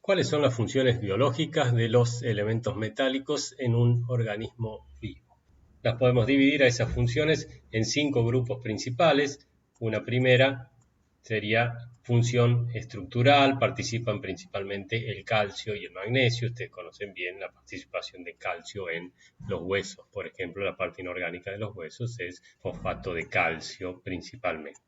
¿Cuáles son las funciones biológicas de los elementos metálicos en un organismo vivo? Las podemos dividir a esas funciones en 5 grupos principales. Una primera sería función estructural, participan principalmente el calcio y el magnesio. Ustedes conocen bien la participación de calcio en los huesos. Por ejemplo, la parte inorgánica de los huesos es fosfato de calcio principalmente.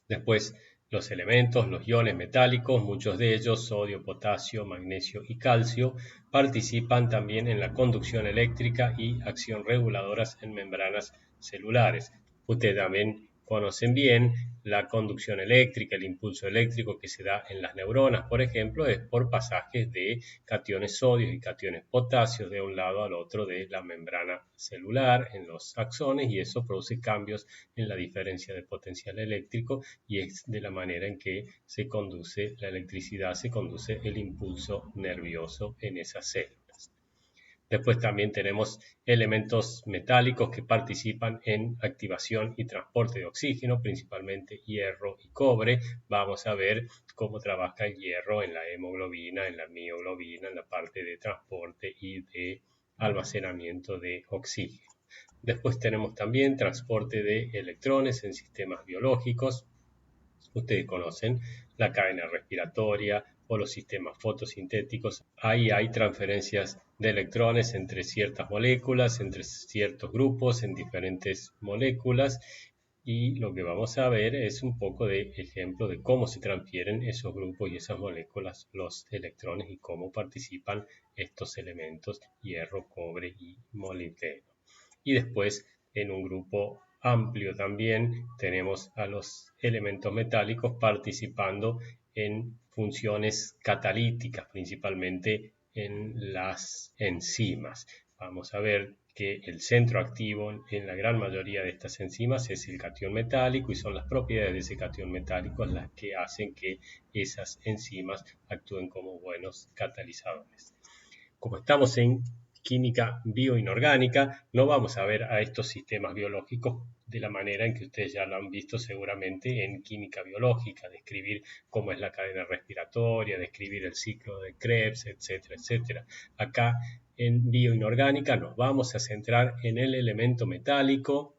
Después, los elementos, los iones metálicos, muchos de ellos, sodio, potasio, magnesio y calcio, participan también en la conducción eléctrica y acción reguladoras en membranas celulares. Ustedes también conocen bien la conducción eléctrica, el impulso eléctrico que se da en las neuronas, por ejemplo, es por pasajes de cationes sodios y cationes potasios de un lado al otro de la membrana celular en los axones, y eso produce cambios en la diferencia de potencial eléctrico, y es de la manera en que se conduce la electricidad, se conduce el impulso nervioso en esas células. Después también tenemos elementos metálicos que participan en activación y transporte de oxígeno, principalmente hierro y cobre. Vamos a ver cómo trabaja el hierro en la hemoglobina, en la mioglobina, en la parte de transporte y de almacenamiento de oxígeno. Después tenemos también transporte de electrones en sistemas biológicos. Ustedes conocen la cadena respiratoria o los sistemas fotosintéticos. Ahí hay transferencias de electrones entre ciertas moléculas, entre ciertos grupos, en diferentes moléculas. Y lo que vamos a ver es un poco de ejemplo de cómo se transfieren esos grupos y esas moléculas, los electrones, y cómo participan estos elementos, hierro, cobre y molibdeno. Y después, en un grupo amplio también, tenemos a los elementos metálicos participando en funciones catalíticas, principalmente en las enzimas. Vamos a ver que el centro activo en la gran mayoría de estas enzimas es el catión metálico, y son las propiedades de ese catión metálico las que hacen que esas enzimas actúen como buenos catalizadores. Como estamos en química bioinorgánica, no vamos a ver a estos sistemas biológicos de la manera en que ustedes ya lo han visto seguramente en química biológica, describir cómo es la cadena respiratoria, describir el ciclo de Krebs, etcétera, etcétera. Acá en bioinorgánica nos vamos a centrar en el elemento metálico,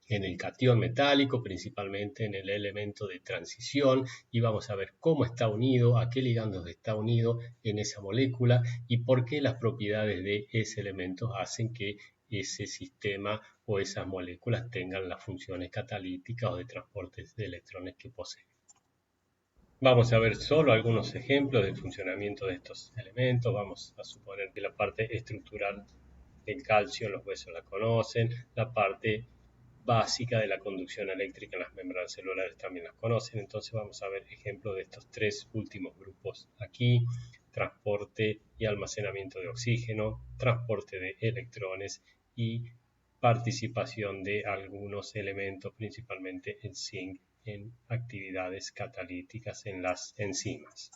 en el catión metálico, principalmente en el elemento de transición, y vamos a ver cómo está unido, a qué ligandos está unido en esa molécula y por qué las propiedades de ese elemento hacen que ese sistema o esas moléculas tengan las funciones catalíticas o de transporte de electrones que poseen. Vamos a ver solo algunos ejemplos del funcionamiento de estos elementos. Vamos a suponer que la parte estructural del calcio, los huesos la conocen, la parte básica de la conducción eléctrica en las membranas celulares también las conocen. Entonces vamos a ver ejemplos de estos tres últimos grupos aquí: transporte y almacenamiento de oxígeno, transporte de electrones y participación de algunos elementos, principalmente el zinc, en actividades catalíticas en las enzimas.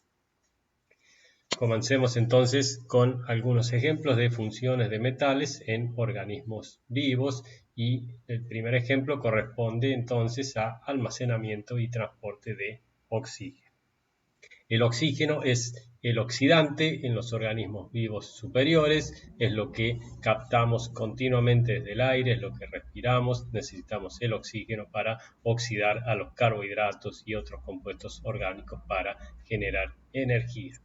Comencemos entonces con algunos ejemplos de funciones de metales en organismos vivos, y el primer ejemplo corresponde entonces a almacenamiento y transporte de oxígeno. El oxígeno es el oxidante en los organismos vivos superiores, es lo que captamos continuamente desde el aire, es lo que respiramos. Necesitamos el oxígeno para oxidar a los carbohidratos y otros compuestos orgánicos para generar energía.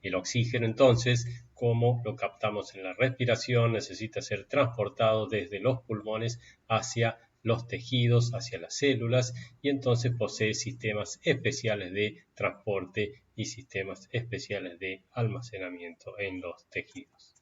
El oxígeno, entonces, como lo captamos en la respiración, necesita ser transportado desde los pulmones hacia los tejidos, hacia las células, y entonces posee sistemas especiales de transporte y sistemas especiales de almacenamiento en los tejidos.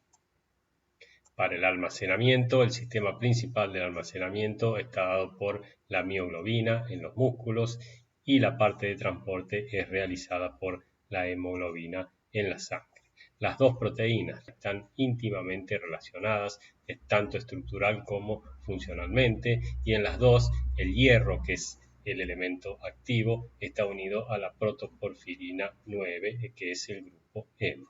Para el almacenamiento, el sistema principal del almacenamiento está dado por la mioglobina en los músculos, y la parte de transporte es realizada por la hemoglobina en la sangre. Las dos proteínas están íntimamente relacionadas, tanto estructural como funcionalmente, y en las dos el hierro, que es el elemento activo, está unido a la protoporfirina 9, que es el grupo hemo.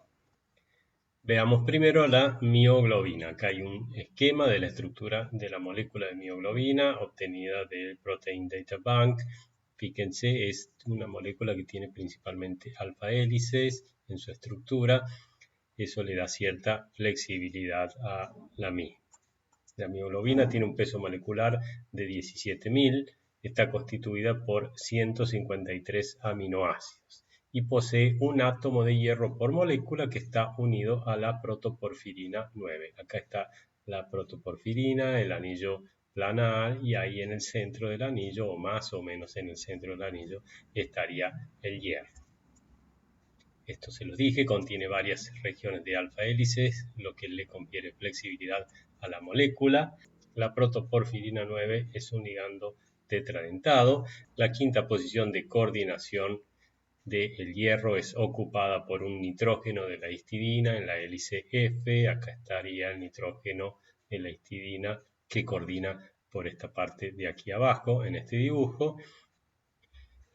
Veamos primero la mioglobina. Acá hay un esquema de la estructura de la molécula de mioglobina obtenida del Protein Data Bank. Fíjense, es una molécula que tiene principalmente alfa hélices en su estructura. Eso le da cierta flexibilidad a la misma. La mioglobina tiene un peso molecular de 17.000, está constituida por 153 aminoácidos y posee un átomo de hierro por molécula que está unido a la protoporfirina 9. Acá está la protoporfirina, el anillo planar, y ahí en el centro del anillo, o más o menos en el centro del anillo, estaría el hierro. Esto se los dije, contiene varias regiones de alfa hélices, lo que le confiere flexibilidad a la molécula. La protoporfirina 9 es un ligando tetradentado. La quinta posición de coordinación del hierro es ocupada por un nitrógeno de la histidina en la hélice F. Acá estaría el nitrógeno de la histidina que coordina por esta parte de aquí abajo en este dibujo.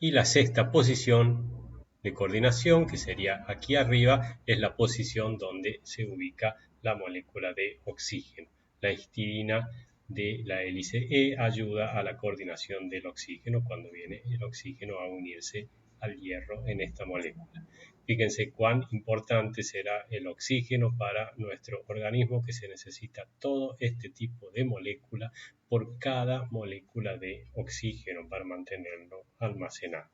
Y la sexta posición de coordinación, que sería aquí arriba, es la posición donde se ubica la molécula de oxígeno. La histidina de la hélice E ayuda a la coordinación del oxígeno cuando viene el oxígeno a unirse al hierro en esta molécula. Fíjense cuán importante será el oxígeno para nuestro organismo, que se necesita todo este tipo de molécula por cada molécula de oxígeno para mantenerlo almacenado.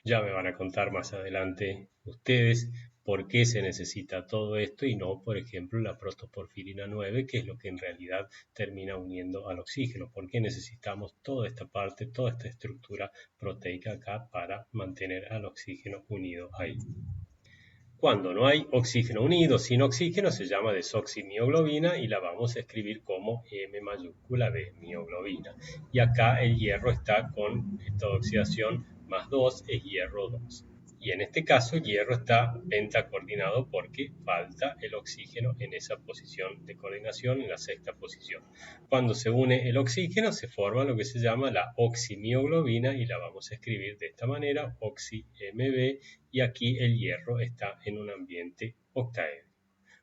Ya me van a contar más adelante ustedes por qué se necesita todo esto y no, por ejemplo, la protoporfirina 9, que es lo que en realidad termina uniendo al oxígeno. ¿Por qué necesitamos toda esta parte, toda esta estructura proteica acá para mantener al oxígeno unido ahí? Cuando no hay oxígeno unido, sin oxígeno, se llama desoximioglobina y la vamos a escribir como M mayúscula B, mioglobina. Y acá el hierro está con esta oxidación más 2, es hierro 2. Y en este caso el hierro está pentacoordinado porque falta el oxígeno en esa posición de coordinación, en la sexta posición. Cuando se une el oxígeno se forma lo que se llama la oximioglobina y la vamos a escribir de esta manera, oxi-MB, y aquí el hierro está en un ambiente octaédrico.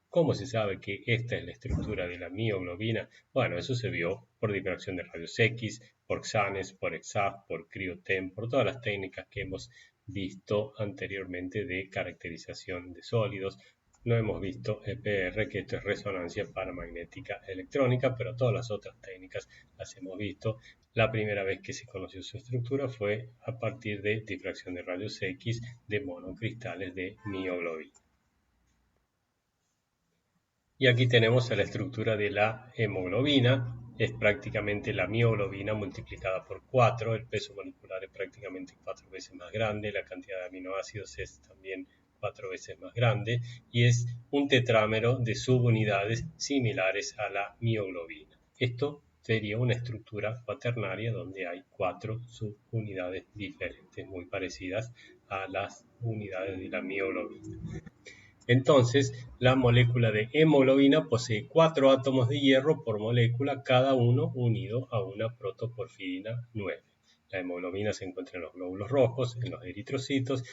¿Cómo se sabe que esta es la estructura de la mioglobina? Bueno, eso se vio por difracción de rayos X, por XANES, por EXAF, por CRIOTEM, por todas las técnicas que hemos visto anteriormente de caracterización de sólidos. No hemos visto EPR, que esto es resonancia paramagnética electrónica, pero todas las otras técnicas las hemos visto. La primera vez que se conoció su estructura fue a partir de difracción de rayos X de monocristales de mioglobina. Y aquí tenemos la estructura de la hemoglobina. Es prácticamente la mioglobina multiplicada por 4. El peso molecular es prácticamente 4 veces más grande. La cantidad de aminoácidos es también 4 veces más grande. Y es un tetrámero de subunidades similares a la mioglobina. Esto sería una estructura cuaternaria donde hay 4 subunidades diferentes, muy parecidas a las unidades de la mioglobina. Entonces, la molécula de hemoglobina posee 4 átomos de hierro por molécula, cada uno unido a una protoporfirina 9. La hemoglobina se encuentra en los glóbulos rojos, en los eritrocitos,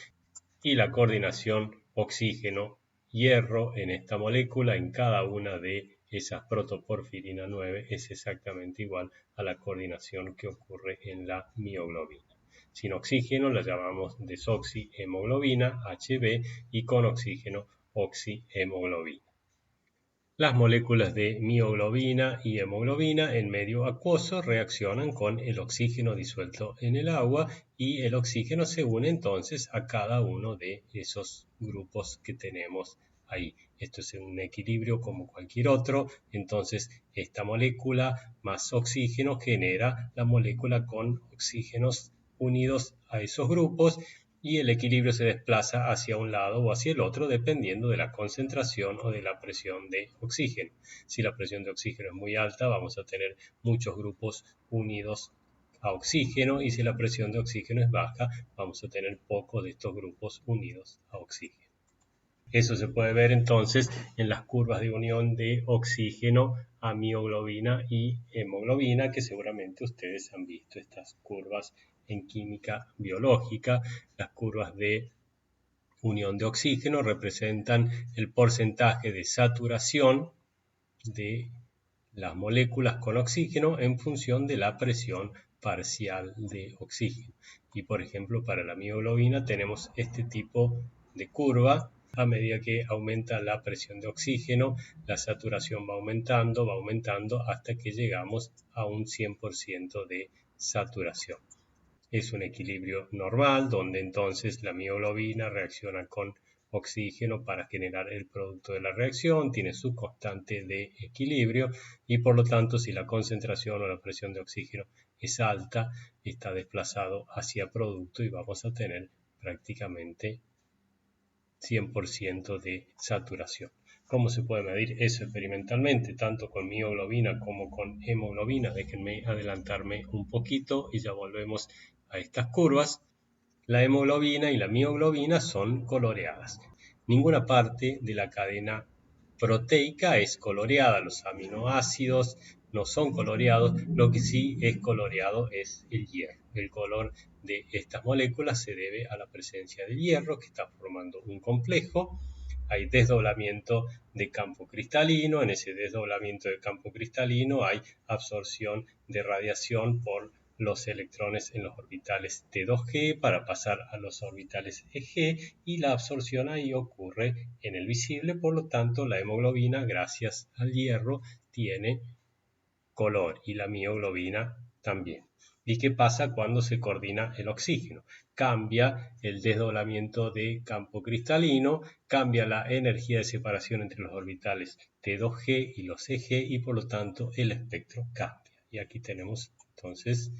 y la coordinación oxígeno-hierro en esta molécula, en cada una de esas protoporfirina 9, es exactamente igual a la coordinación que ocurre en la mioglobina. Sin oxígeno la llamamos desoxihemoglobina, HB, y con oxígeno oxihemoglobina. Las moléculas de mioglobina y hemoglobina en medio acuoso reaccionan con el oxígeno disuelto en el agua y el oxígeno se une entonces a cada uno de esos grupos que tenemos ahí. Esto es un equilibrio como cualquier otro, entonces esta molécula más oxígeno genera la molécula con oxígenos unidos a esos grupos y el equilibrio se desplaza hacia un lado o hacia el otro dependiendo de la concentración o de la presión de oxígeno. Si la presión de oxígeno es muy alta, vamos a tener muchos grupos unidos a oxígeno, y si la presión de oxígeno es baja, vamos a tener pocos de estos grupos unidos a oxígeno. Eso se puede ver entonces en las curvas de unión de oxígeno a mioglobina y hemoglobina, que seguramente ustedes han visto estas curvas en química biológica. Las curvas de unión de oxígeno representan el porcentaje de saturación de las moléculas con oxígeno en función de la presión parcial de oxígeno. Y por ejemplo, para la mioglobina tenemos este tipo de curva. A medida que aumenta la presión de oxígeno, la saturación va aumentando hasta que llegamos a un 100% de saturación. Es un equilibrio normal donde entonces la mioglobina reacciona con oxígeno para generar el producto de la reacción, tiene su constante de equilibrio y por lo tanto si la concentración o la presión de oxígeno es alta, está desplazado hacia producto y vamos a tener prácticamente 100% de saturación. ¿Cómo se puede medir eso experimentalmente? Tanto con mioglobina como con hemoglobina. Déjenme adelantarme un poquito y ya volvemos a estas curvas. La hemoglobina y la mioglobina son coloreadas. Ninguna parte de la cadena proteica es coloreada. Los aminoácidos no son coloreados. Lo que sí es coloreado es el hierro. El color de estas moléculas se debe a la presencia de hierro que está formando un complejo. Hay desdoblamiento de campo cristalino. En ese desdoblamiento de campo cristalino hay absorción de radiación por los electrones en los orbitales T2G para pasar a los orbitales EG y la absorción ahí ocurre en el visible, por lo tanto la hemoglobina gracias al hierro tiene color y la mioglobina también. ¿Y qué pasa cuando se coordina el oxígeno? Cambia el desdoblamiento de campo cristalino, cambia la energía de separación entre los orbitales T2G y los EG y por lo tanto el espectro cambia. Y aquí tenemos entonces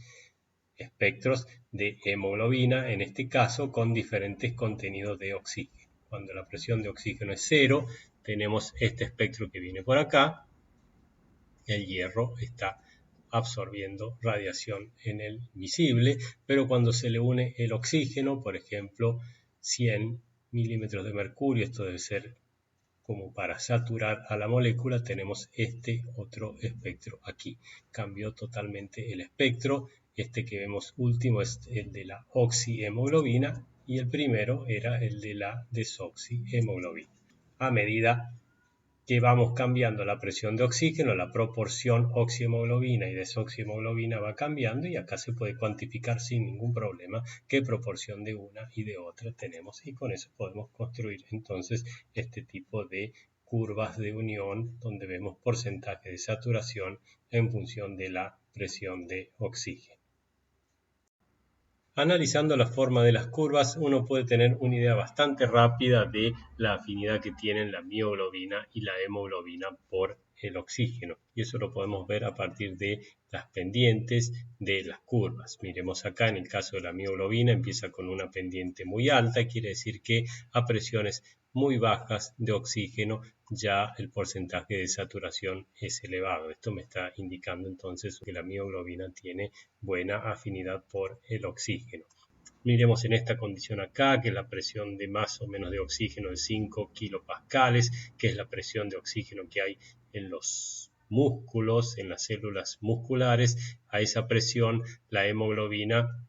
espectros de hemoglobina, en este caso con diferentes contenidos de oxígeno. Cuando la presión de oxígeno es 0, tenemos este espectro que viene por acá. El hierro está absorbiendo radiación en el visible, pero cuando se le une el oxígeno, por ejemplo, 100 milímetros de mercurio, esto debe ser como para saturar a la molécula, tenemos este otro espectro aquí. Cambió totalmente el espectro. Este que vemos último es el de la oxihemoglobina y el primero era el de la desoxihemoglobina. A medida que vamos cambiando la presión de oxígeno, la proporción oxihemoglobina y desoxihemoglobina va cambiando y acá se puede cuantificar sin ningún problema qué proporción de una y de otra tenemos y con eso podemos construir entonces este tipo de curvas de unión donde vemos porcentaje de saturación en función de la presión de oxígeno. Analizando la forma de las curvas, uno puede tener una idea bastante rápida de la afinidad que tienen la mioglobina y la hemoglobina por el oxígeno. Y eso lo podemos ver a partir de las pendientes de las curvas. Miremos acá, en el caso de la mioglobina, empieza con una pendiente muy alta, quiere decir que a presiones muy bajas de oxígeno ya el porcentaje de saturación es elevado. Esto me está indicando entonces que la mioglobina tiene buena afinidad por el oxígeno. Miremos en esta condición acá, que la presión de más o menos de oxígeno es 5 kilopascales, que es la presión de oxígeno que hay en los músculos, en las células musculares. A esa presión la hemoglobina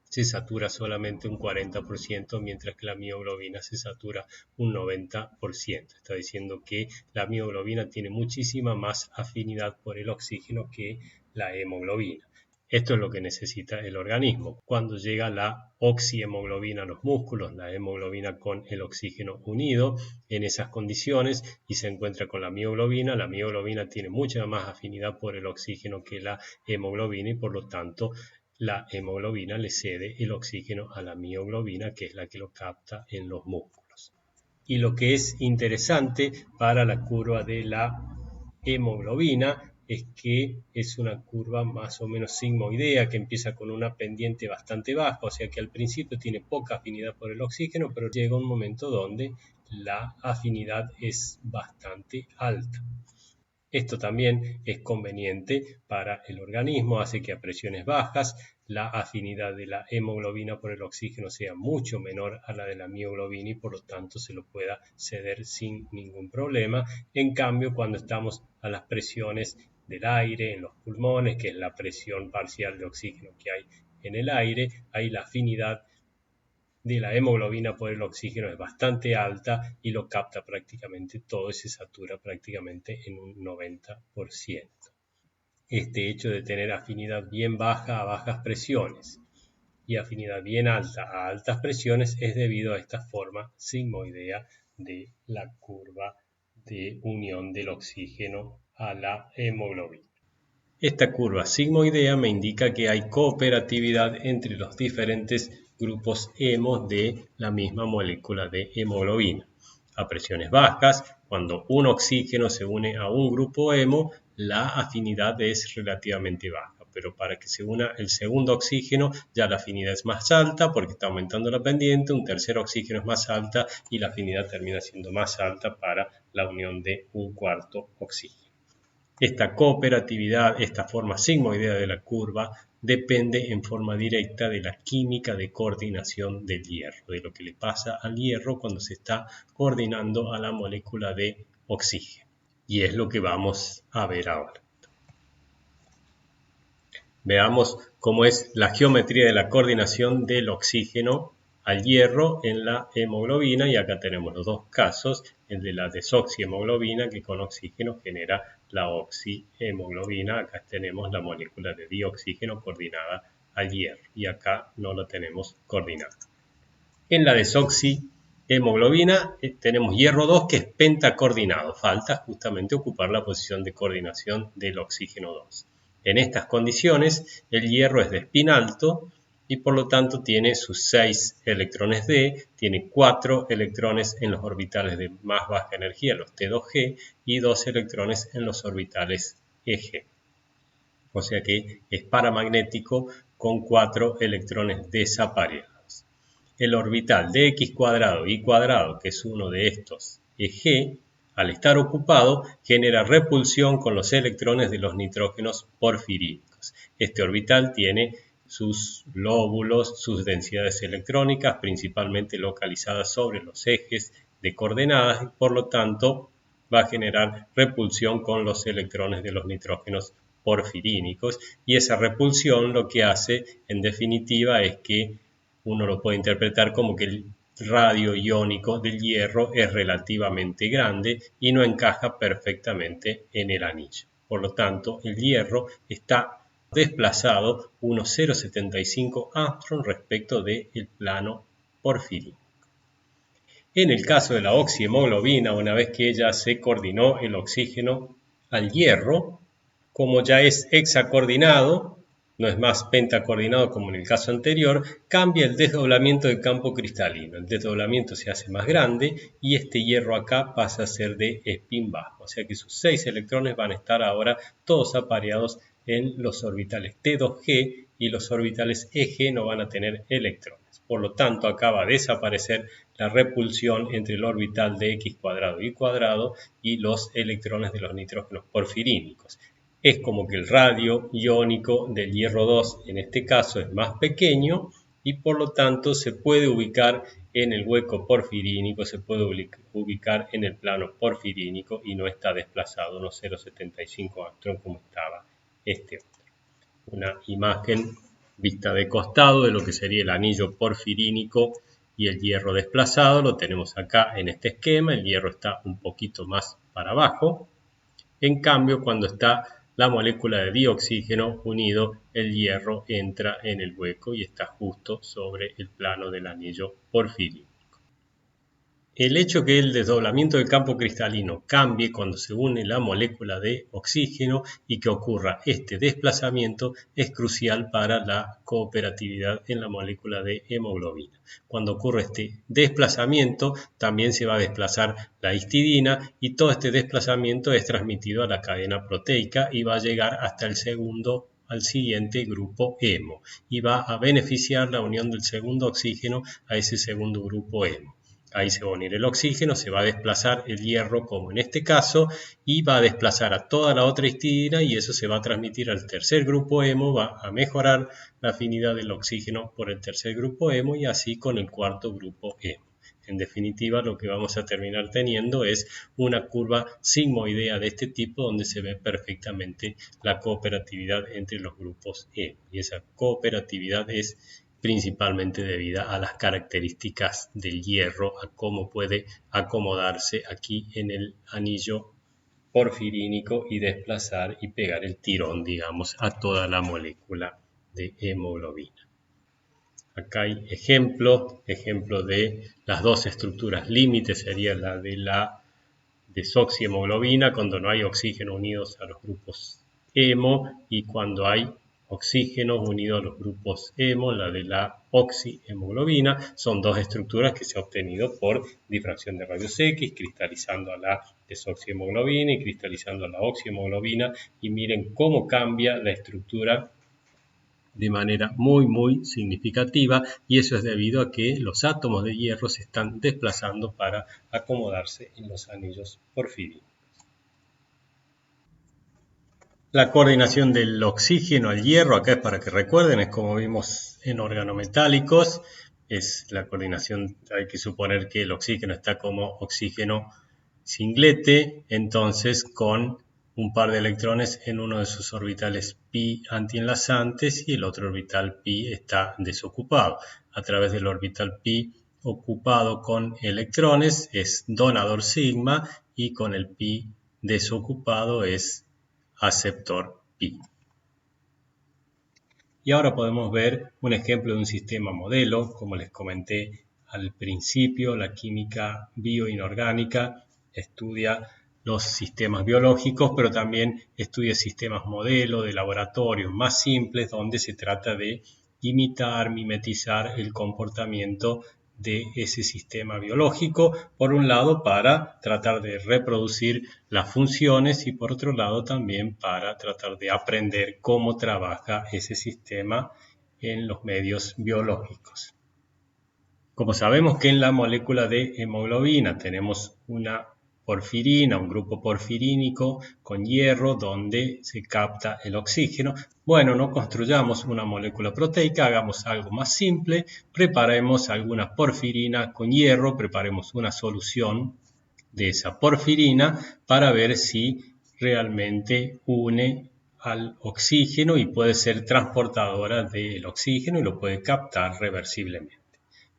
se satura solamente un 40%, mientras que la mioglobina se satura un 90%. Está diciendo que la mioglobina tiene muchísima más afinidad por el oxígeno que la hemoglobina. Esto es lo que necesita el organismo. Cuando llega la oxihemoglobina a los músculos, la hemoglobina con el oxígeno unido, en esas condiciones y se encuentra con la mioglobina tiene mucha más afinidad por el oxígeno que la hemoglobina y por lo tanto la hemoglobina le cede el oxígeno a la mioglobina, que es la que lo capta en los músculos. Y lo que es interesante para la curva de la hemoglobina es que es una curva más o menos sigmoidea que empieza con una pendiente bastante baja, o sea que al principio tiene poca afinidad por el oxígeno, pero llega un momento donde la afinidad es bastante alta. Esto también es conveniente para el organismo, hace que a presiones bajas la afinidad de la hemoglobina por el oxígeno sea mucho menor a la de la mioglobina y por lo tanto se lo pueda ceder sin ningún problema. En cambio, cuando estamos a las presiones del aire en los pulmones, que es la presión parcial de oxígeno que hay en el aire, ahí la afinidad de la hemoglobina por el oxígeno es bastante alta y lo capta prácticamente todo y se satura prácticamente en un 90%. Este hecho de tener afinidad bien baja a bajas presiones y afinidad bien alta a altas presiones es debido a esta forma sigmoidea de la curva de unión del oxígeno a la hemoglobina. Esta curva sigmoidea me indica que hay cooperatividad entre los diferentes grupos hemo de la misma molécula de hemoglobina. A presiones bajas, cuando un oxígeno se une a un grupo hemo, la afinidad es relativamente baja, pero para que se una el segundo oxígeno ya la afinidad es más alta porque está aumentando la pendiente, un tercer oxígeno es más alta y la afinidad termina siendo más alta para la unión de un cuarto oxígeno. Esta cooperatividad, esta forma sigmoidea de la curva, depende en forma directa de la química de coordinación del hierro, de lo que le pasa al hierro cuando se está coordinando a la molécula de oxígeno. Y es lo que vamos a ver ahora. Veamos cómo es la geometría de la coordinación del oxígeno al hierro en la hemoglobina, y acá tenemos los dos casos, el de la desoxihemoglobina que con oxígeno genera la oxihemoglobina, acá tenemos la molécula de dioxígeno coordinada al hierro y acá no la tenemos coordinada. En la desoxihemoglobina tenemos hierro 2 que es pentacoordinado, falta justamente ocupar la posición de coordinación del oxígeno 2. En estas condiciones el hierro es de spin alto y por lo tanto tiene sus 6 electrones D, tiene 4 electrones en los orbitales de más baja energía, los T2G, y 2 electrones en los orbitales EG. O sea que es paramagnético con 4 electrones desapareados. El orbital de X cuadrado y cuadrado, que es uno de estos EG, al estar ocupado, genera repulsión con los electrones de los nitrógenos porfirínicos. Este orbital tiene sus lóbulos, sus densidades electrónicas, principalmente localizadas sobre los ejes de coordenadas, y por lo tanto va a generar repulsión con los electrones de los nitrógenos porfirínicos, y esa repulsión lo que hace, en definitiva, es que uno lo puede interpretar como que el radio iónico del hierro es relativamente grande y no encaja perfectamente en el anillo. Por lo tanto, el hierro está desplazado unos 0,75 Armstrong respecto del plano porfirínico. En el caso de la oxihemoglobina, una vez que ella se coordinó el oxígeno al hierro, como ya es hexacoordinado, no es más pentacoordinado como en el caso anterior, cambia el desdoblamiento del campo cristalino. El desdoblamiento se hace más grande y este hierro acá pasa a ser de spin bajo. O sea que sus 6 electrones van a estar ahora todos apareados en los orbitales T2G y los orbitales EG no van a tener electrones. Por lo tanto, acá va a desaparecer la repulsión entre el orbital de X cuadrado y los electrones de los nitrógenos porfirínicos. Es como que el radio iónico del hierro 2 en este caso es más pequeño y por lo tanto se puede ubicar en el hueco porfirínico, se puede ubicar en el plano porfirínico y no está desplazado unos 0,75 Armstrong como estaba este otro. Una imagen vista de costado de lo que sería el anillo porfirínico y el hierro desplazado, lo tenemos acá en este esquema, el hierro está un poquito más para abajo, en cambio cuando está la molécula de dioxígeno unido, el hierro entra en el hueco y está justo sobre el plano del anillo porfirínico. El hecho que el desdoblamiento del campo cristalino cambie cuando se une la molécula de oxígeno y que ocurra este desplazamiento es crucial para la cooperatividad en la molécula de hemoglobina. Cuando ocurre este desplazamiento, también se va a desplazar la histidina y todo este desplazamiento es transmitido a la cadena proteica y va a llegar hasta al siguiente grupo hemo y va a beneficiar la unión del segundo oxígeno a ese segundo grupo hemo. Ahí se va a unir el oxígeno, se va a desplazar el hierro como en este caso y va a desplazar a toda la otra histidina y eso se va a transmitir al tercer grupo hemo, va a mejorar la afinidad del oxígeno por el tercer grupo hemo y así con el cuarto grupo hemo. En definitiva, lo que vamos a terminar teniendo es una curva sigmoidea de este tipo donde se ve perfectamente la cooperatividad entre los grupos hemo y esa cooperatividad es principalmente debida a las características del hierro, a cómo puede acomodarse aquí en el anillo porfirínico y desplazar y pegar el tirón, digamos, a toda la molécula de hemoglobina. Acá hay ejemplo de las dos estructuras límite, sería la de la desoxihemoglobina cuando no hay oxígeno unidos a los grupos hemo y cuando hay oxígeno unido a los grupos hemo, la de la oxihemoglobina. Son dos estructuras que se han obtenido por difracción de rayos X, cristalizando a la desoxihemoglobina y cristalizando a la oxihemoglobina. Y miren cómo cambia la estructura de manera muy significativa, y eso es debido a que los átomos de hierro se están desplazando para acomodarse en los anillos porfídicos. La coordinación del oxígeno al hierro, acá es para que recuerden, es como vimos en organometálicos, es la coordinación, hay que suponer que el oxígeno está como oxígeno singlete, entonces con un par de electrones en uno de sus orbitales pi antienlazantes y el otro orbital pi está desocupado. A través del orbital pi ocupado con electrones es donador sigma y con el pi desocupado es aceptor pi. Y ahora podemos ver un ejemplo de un sistema modelo. Como les comenté al principio, la química bioinorgánica estudia los sistemas biológicos, pero también estudia sistemas modelo de laboratorio más simples, donde se trata de imitar, mimetizar el comportamiento de ese sistema biológico, por un lado para tratar de reproducir las funciones y por otro lado también para tratar de aprender cómo trabaja ese sistema en los medios biológicos. Como sabemos que en la molécula de hemoglobina tenemos una porfirina, un grupo porfirínico con hierro donde se capta el oxígeno. Bueno, no construyamos una molécula proteica, hagamos algo más simple, preparemos alguna porfirina con hierro, preparemos una solución de esa porfirina para ver si realmente une al oxígeno y puede ser transportadora del oxígeno y lo puede captar reversiblemente.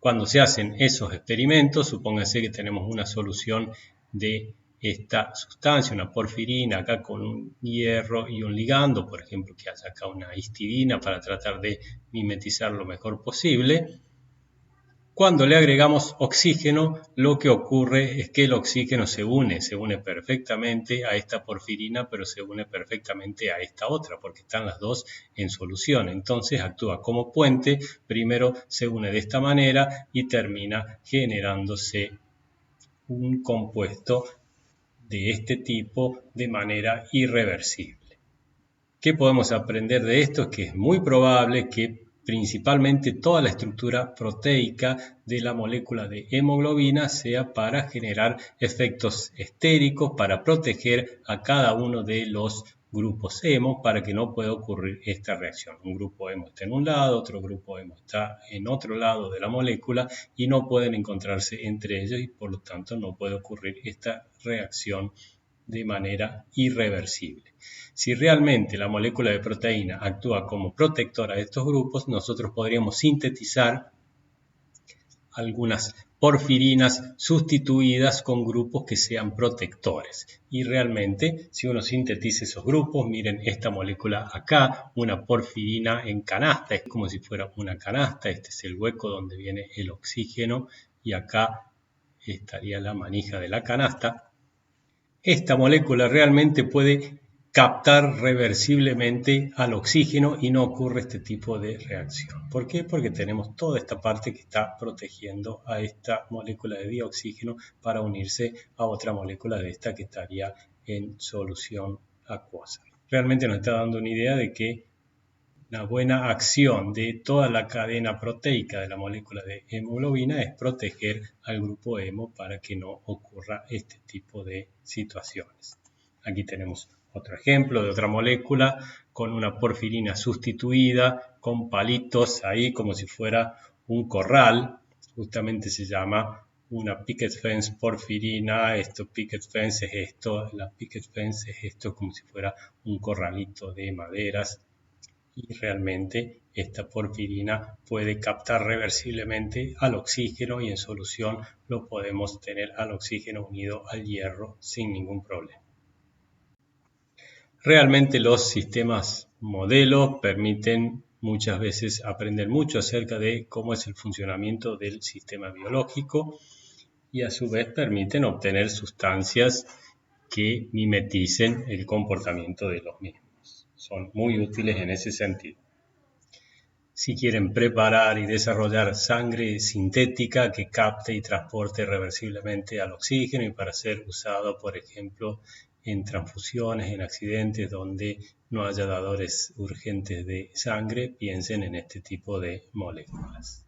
Cuando se hacen esos experimentos, supónganse que tenemos una solución de esta sustancia, una porfirina, acá con un hierro y un ligando, por ejemplo, que haya acá una histidina para tratar de mimetizar lo mejor posible. Cuando le agregamos oxígeno, lo que ocurre es que el oxígeno se une perfectamente a esta porfirina, pero se une perfectamente a esta otra, porque están las dos en solución. Entonces actúa como puente, primero se une de esta manera y termina generándose un compuesto de este tipo de manera irreversible. ¿Qué podemos aprender de esto? Es que es muy probable que principalmente toda la estructura proteica de la molécula de hemoglobina sea para generar efectos estéricos, para proteger a cada uno de los grupos hemo para que no pueda ocurrir esta reacción. Un grupo hemo está en un lado, otro grupo hemo está en otro lado de la molécula y no pueden encontrarse entre ellos y por lo tanto no puede ocurrir esta reacción de manera irreversible. Si realmente la molécula de proteína actúa como protectora de estos grupos, nosotros podríamos sintetizar algunas porfirinas sustituidas con grupos que sean protectores. Y realmente, si uno sintetiza esos grupos, miren esta molécula acá, una porfirina en canasta, es como si fuera una canasta, este es el hueco donde viene el oxígeno y acá estaría la manija de la canasta. Esta molécula realmente puede captar reversiblemente al oxígeno y no ocurre este tipo de reacción. ¿Por qué? Porque tenemos toda esta parte que está protegiendo a esta molécula de dioxígeno para unirse a otra molécula de esta que estaría en solución acuosa. Realmente nos está dando una idea de que una buena acción de toda la cadena proteica de la molécula de hemoglobina es proteger al grupo hemo para que no ocurra este tipo de situaciones. Aquí tenemos otro ejemplo de otra molécula con una porfirina sustituida, con palitos ahí como si fuera un corral, justamente se llama una picket fence porfirina, esto picket fence es esto, la picket fence es esto como si fuera un corralito de maderas. Y realmente esta porfirina puede captar reversiblemente al oxígeno y en solución lo podemos tener al oxígeno unido al hierro sin ningún problema. Realmente los sistemas modelo permiten muchas veces aprenden mucho acerca de cómo es el funcionamiento del sistema biológico y a su vez permiten obtener sustancias que mimeticen el comportamiento de los mismos. Son muy útiles en ese sentido. Si quieren preparar y desarrollar sangre sintética que capte y transporte reversiblemente al oxígeno y para ser usado, por ejemplo, en transfusiones, en accidentes donde no haya dadores urgentes de sangre, piensen en este tipo de moléculas.